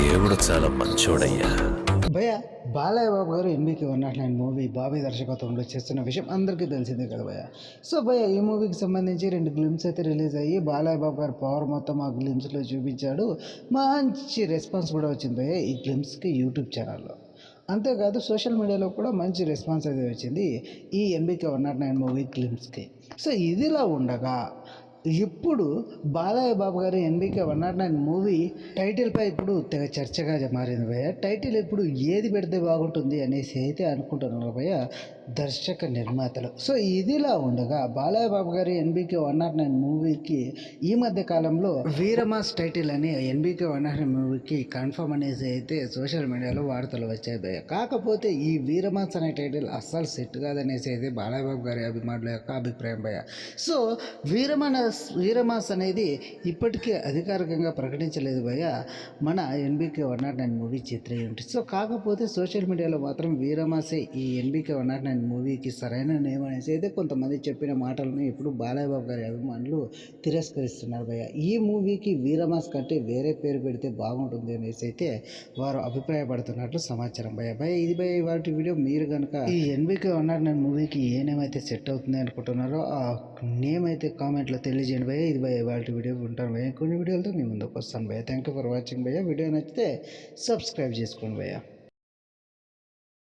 దేవుడు చాలా మంచోడయ్యా. భయ్య బాలయ్య బాబు గారు ఎన్బీకే 109 మూవీ బాబీ దర్శకత్వంలో చేస్తున్న విషయం అందరికీ తెలిసిందే కదా భయ్య. సో భయ్య ఈ మూవీకి సంబంధించి 2 గ్లిమ్స్ అయితే రిలీజ్ అయ్యి బాలయ్య బాబు గారు పవర్ మొత్తం ఆ గ్లిమ్స్లో చూపించాడు. మంచి రెస్పాన్స్ కూడా వచ్చింది భయ్య ఈ గ్లిమ్స్కి యూట్యూబ్ ఛానల్లో. అంతేకాదు సోషల్ మీడియాలో కూడా మంచి రెస్పాన్స్ అయితే వచ్చింది ఈ ఎన్బీకే 109 మూవీ గ్లిమ్స్కి. సో ఇదిలా ఉండగా ఇప్పుడు బాలయ్య బాబు గారి ఎన్బీకే 109 మూవీ టైటిల్పై ఇప్పుడు తెగ చర్చగా మారింది భయ్య. టైటిల్ ఇప్పుడు ఏది పెడితే బాగుంటుంది అనేసి అయితే అనుకుంటున్నారు భయ్య దర్శక నిర్మాతలు. సో ఇదిలా ఉండగా బాలయ్య బాబు గారి ఎన్బీకే 109 మూవీకి ఈ మధ్య కాలంలో వీరమాస్ టైటిల్ అని ఎన్బీకే 109 మూవీకి కన్ఫర్మ్ అనేసి అయితే సోషల్ మీడియాలో వార్తలు వచ్చాయి భయ్య. కాకపోతే ఈ వీరమాస్ అనే టైటిల్ అస్సలు సెట్ కాదనేసి అయితే బాలయ్య బాబు గారి అభిమానుల యొక్క అభిప్రాయం భయ్య. సో వీరమాస్ అనేది ఇప్పటికే అధికారికంగా ప్రకటించలేదు భయ్య మన ఎన్బీకే 109 మూవీ చిత్ర యూనిట్. సో కాకపోతే సోషల్ మీడియాలో మాత్రం వీరమాసే ఈ ఎన్బీకే 109 మూవీకి సరైన నేమ్ అనేసి అయితే కొంతమంది చెప్పిన మాటలను ఇప్పుడు బాలయ్య బాబు గారి అభిమానులు తిరస్కరిస్తున్నారు భయ్య. ఈ మూవీకి వీరమాస్ కంటే వేరే పేరు పెడితే బాగుంటుంది అనేసి అయితే వారు అభిప్రాయపడుతున్నట్లు సమాచారం భయ్య. ఇది భయ్య వాటి వీడియో. మీరు కనుక ఈ ఎన్బీకే 109 మూవీకి ఏ నేమ్ అయితే సెట్ అవుతుంది అనుకుంటున్నారో ఆ నేమ్ అయితే కామెంట్లో తెలియజేయండి భయ్య. ఇది భయ్య వాటి వీడియో. ఉంటాను భయ్య. కొన్ని వీడియోలతో మీ ముందుకు వస్తాను భయ్య. థ్యాంక్ యూ ఫర్ వాచింగ్ భయ్య. వీడియో నచ్చితే సబ్స్క్రైబ్ చేసుకోండి భయ్య.